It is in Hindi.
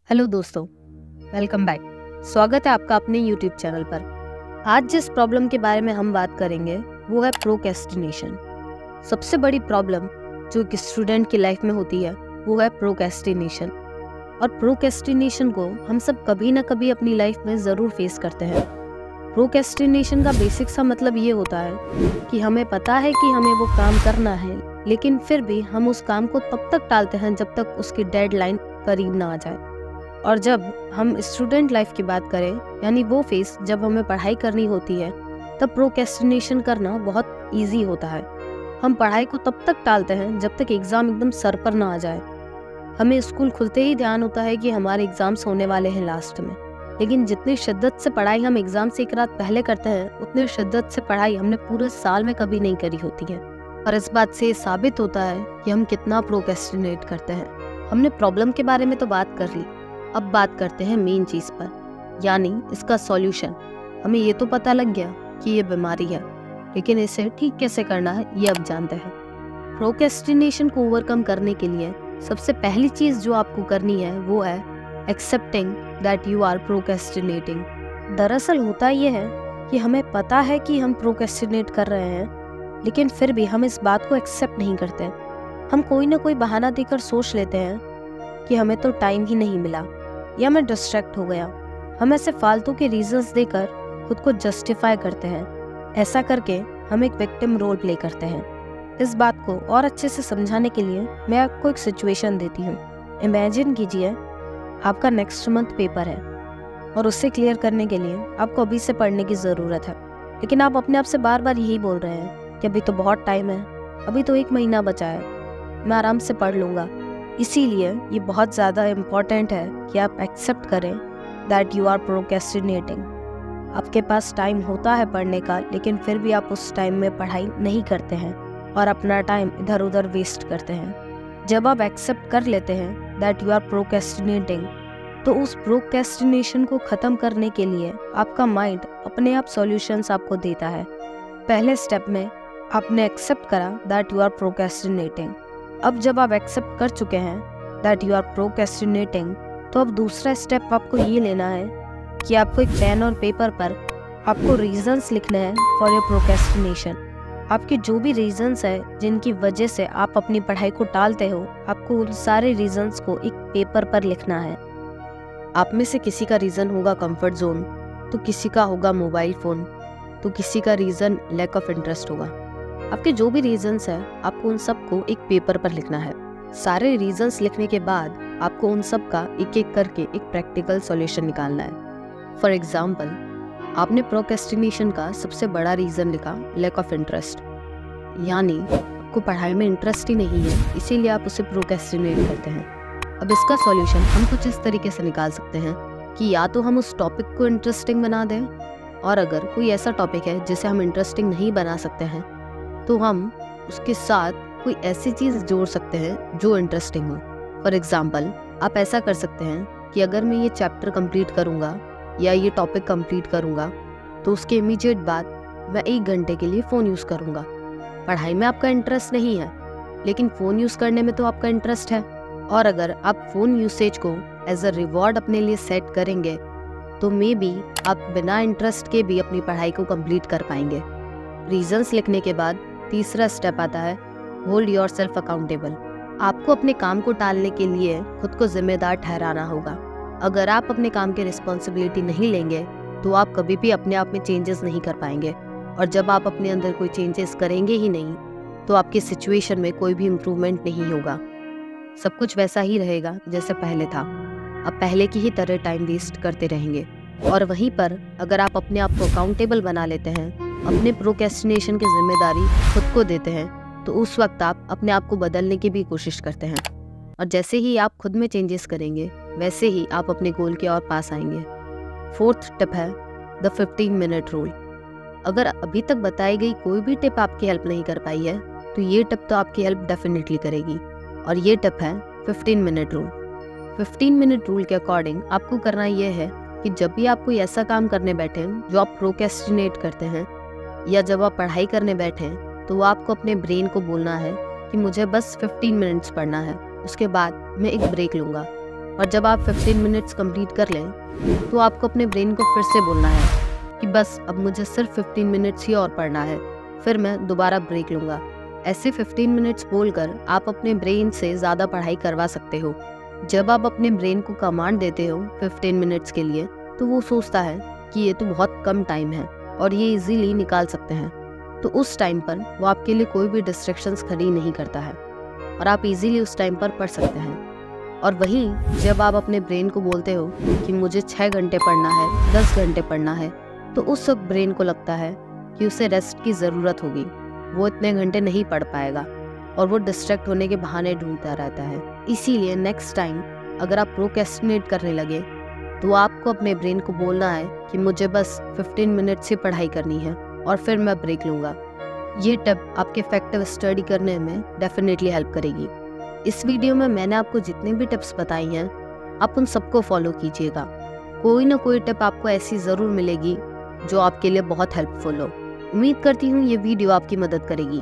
हेलो दोस्तों, वेलकम बैक। स्वागत है आपका अपने यूट्यूब चैनल पर। आज जिस प्रॉब्लम के बारे में हम बात करेंगे वो है प्रोक्रेस्टिनेशन। सबसे बड़ी प्रॉब्लम जो एक स्टूडेंट की लाइफ में होती है वो है प्रोक्रेस्टिनेशन। और प्रोक्रेस्टिनेशन को हम सब कभी ना कभी अपनी लाइफ में ज़रूर फेस करते हैं। प्रोक्रेस्टिनेशन का बेसिक सा मतलब ये होता है कि हमें पता है कि हमें वो काम करना है, लेकिन फिर भी हम उस काम को तब तक टालते हैं जब तक उसकी डेडलाइन करीब ना आ जाए। और जब हम स्टूडेंट लाइफ की बात करें, यानी वो फेस जब हमें पढ़ाई करनी होती है, तब प्रोक्रेस्टिनेशन करना बहुत इजी होता है। हम पढ़ाई को तब तक टालते हैं जब तक एग्ज़ाम एकदम सर पर ना आ जाए। हमें स्कूल खुलते ही ध्यान होता है कि हमारे एग्ज़ाम्स होने वाले हैं लास्ट में, लेकिन जितनी शिद्दत से पढ़ाई हम एग्ज़ाम से एक रात पहले करते हैं, उतनी शिद्दत से पढ़ाई हमने पूरे साल में कभी नहीं करी होती है। और इस बात से साबित होता है कि हम कितना प्रोक्रेस्टिनेट करते हैं। हमने प्रॉब्लम के बारे में तो बात कर ली, अब बात करते हैं मेन चीज़ पर, यानी इसका सॉल्यूशन। हमें ये तो पता लग गया कि ये बीमारी है, लेकिन इसे ठीक कैसे करना है ये अब जानते हैं। प्रोक्रेस्टिनेशन को ओवरकम करने के लिए सबसे पहली चीज़ जो आपको करनी है वो है accepting that you are procrastinating. दरअसल होता ये है कि हमें पता है कि हम प्रोक्रेस्टिनेट कर रहे हैं, लेकिन फिर भी हम इस बात को एक्सेप्ट नहीं करते। हम कोई ना कोई बहाना देकर सोच लेते हैं कि हमें तो टाइम ही नहीं मिला या मैं डिस्ट्रैक्ट हो गया। हम ऐसे फालतू के रीजंस देकर खुद को जस्टिफाई करते हैं। ऐसा करके हम एक विक्टिम रोल प्ले करते हैं। इस बात को और अच्छे से समझाने के लिए मैं आपको एक सिचुएशन देती हूँ। इमेजिन कीजिए आपका नेक्स्ट मंथ पेपर है और उससे क्लियर करने के लिए आपको अभी से पढ़ने की ज़रूरत है, लेकिन आप अपने आप से बार बार यही बोल रहे हैं कि अभी तो बहुत टाइम है, अभी तो 1 महीना बचा है, मैं आराम से पढ़ लूँगा। इसीलिए ये बहुत ज़्यादा इम्पॉर्टेंट है कि आप एक्सेप्ट करें दैट यू आर प्रोक्रेस्टिनेटिंग। आपके पास टाइम होता है पढ़ने का, लेकिन फिर भी आप उस टाइम में पढ़ाई नहीं करते हैं और अपना टाइम इधर उधर वेस्ट करते हैं। जब आप एक्सेप्ट कर लेते हैं दैट यू आर प्रोक्रेस्टिनेटिंग, तो उस प्रोक्रेस्टिनेशन को ख़त्म करने के लिए आपका माइंड अपने आप सॉल्यूशंस आपको देता है। पहले स्टेप में आपने एक्सेप्ट करा दैट यू आर प्रोक्रेस्टिनेटिंग। अब जब आप एक्सेप्ट कर चुके हैं दैट यू आर प्रोक्रेस्टिनेटिंग, तो अब दूसरा स्टेप आपको ये लेना है कि आपको एक पेन और पेपर पर आपको रीजंस लिखने हैं फॉर योर प्रोक्रेस्टिनेशन। आपके जो भी रीजंस है जिनकी वजह से आप अपनी पढ़ाई को टालते हो, आपको उन सारे रीजंस को एक पेपर पर लिखना है। आप में से किसी का रीज़न होगा कंफर्ट जोन, तो किसी का होगा मोबाइल फ़ोन, तो किसी का रीज़न लैक ऑफ इंटरेस्ट होगा। आपके जो भी रीजंस हैं, आपको उन सब को एक पेपर पर लिखना है। सारे रीजंस लिखने के बाद आपको उन सब का एक एक करके एक प्रैक्टिकल सॉल्यूशन निकालना है। फॉर एग्जांपल, आपने प्रोक्रेस्टिनेशन का सबसे बड़ा रीज़न लिखा लैक ऑफ इंटरेस्ट, यानी आपको पढ़ाई में इंटरेस्ट ही नहीं है, इसीलिए आप उसे प्रोक्रेस्टिनेट करते हैं। अब इसका सॉल्यूशन हम कुछ इस तरीके से निकाल सकते हैं कि या तो हम उस टॉपिक को इंटरेस्टिंग बना दें, और अगर कोई ऐसा टॉपिक है जिसे हम इंटरेस्टिंग नहीं बना सकते हैं, तो हम उसके साथ कोई ऐसी चीज़ जोड़ सकते हैं जो इंटरेस्टिंग हो। फॉर एग्जाम्पल, आप ऐसा कर सकते हैं कि अगर मैं ये चैप्टर कंप्लीट करूँगा या ये टॉपिक कंप्लीट करूँगा, तो उसके इमीडिएट बाद मैं 1 घंटे के लिए फ़ोन यूज़ करूँगा। पढ़ाई में आपका इंटरेस्ट नहीं है, लेकिन फ़ोन यूज़ करने में तो आपका इंटरेस्ट है। और अगर आप फ़ोन यूसेज को एज अ रिवॉर्ड अपने लिए सेट करेंगे, तो मे बी आप बिना इंटरेस्ट के भी अपनी पढ़ाई को कंप्लीट कर पाएंगे। रीजंस लिखने के बाद तीसरा स्टेप आता है होल्ड योर सेल्फ अकाउंटेबल। आपको अपने काम को टालने के लिए खुद को जिम्मेदार ठहराना होगा। अगर आप अपने काम की रिस्पॉन्सिबिलिटी नहीं लेंगे, तो आप कभी भी अपने आप में चेंजेस नहीं कर पाएंगे, और जब आप अपने अंदर कोई चेंजेस करेंगे ही नहीं, तो आपकी सिचुएशन में कोई भी इम्प्रूवमेंट नहीं होगा। सब कुछ वैसा ही रहेगा जैसे पहले था। अब पहले की ही तरह टाइम वेस्ट करते रहेंगे। और वहीं पर अगर आप अपने आप को अकाउंटेबल बना लेते हैं, अपने प्रोक्रेस्टिनेशन की जिम्मेदारी खुद को देते हैं, तो उस वक्त आप अपने आप को बदलने की भी कोशिश करते हैं। और जैसे ही आप खुद में चेंजेस करेंगे, वैसे ही आप अपने गोल के और पास आएंगे। 4th टिप है द 15 मिनट रूल। अगर अभी तक बताई गई कोई भी टिप आपकी हेल्प नहीं कर पाई है, तो ये टिप तो आपकी हेल्प डेफिनेटली करेगी। और ये टिप है 15 मिनट रूल। 15 मिनट रूल के अकॉर्डिंग आपको करना यह है कि जब भी आप कोई ऐसा काम करने बैठें जो आप प्रोक्रेस्टिनेट करते हैं, या जब आप पढ़ाई करने बैठें, तो आपको अपने ब्रेन को बोलना है कि मुझे बस 15 मिनट्स पढ़ना है, उसके बाद मैं एक ब्रेक लूँगा। और जब आप 15 मिनट्स कंप्लीट कर लें तो आपको अपने ब्रेन को फिर से बोलना है कि बस अब मुझे सिर्फ 15 मिनट्स ही और पढ़ना है, फिर मैं दोबारा ब्रेक लूँगा। ऐसे 15 मिनट्स बोलकर आप अपने ब्रेन से ज़्यादा पढ़ाई करवा सकते हो। जब आप अपने ब्रेन को कमांड देते हो 15 मिनट्स के लिए तो वो सोचता है कि ये तो बहुत कम टाइम है और ये इजीली निकाल सकते हैं, तो उस टाइम पर वो आपके लिए कोई भी डिस्ट्रैक्शंस खड़ी नहीं करता है और आप इजीली उस टाइम पर पढ़ सकते हैं। और वहीं जब आप अपने ब्रेन को बोलते हो कि मुझे 6 घंटे पढ़ना है, 10 घंटे पढ़ना है, तो उस वक्त ब्रेन को लगता है कि उसे रेस्ट की ज़रूरत होगी, वो इतने घंटे नहीं पढ़ पाएगा और वो डिस्ट्रैक्ट होने के बहाने ढूंढता रहता है। इसीलिए नेक्स्ट टाइम अगर आप प्रोक्रेस्टिनेट करने लगे तो आपको अपने ब्रेन को बोलना है कि मुझे बस 15 मिनट से पढ़ाई करनी है और फिर मैं ब्रेक लूँगा। ये टिप आपके इफेक्टिव स्टडी करने में डेफिनेटली हेल्प करेगी। इस वीडियो में मैंने आपको जितनी भी टिप्स बताई हैं आप उन सबको फॉलो कीजिएगा। कोई ना कोई टिप आपको ऐसी ज़रूर मिलेगी जो आपके लिए बहुत हेल्पफुल हो। उम्मीद करती हूँ ये वीडियो आपकी मदद करेगी।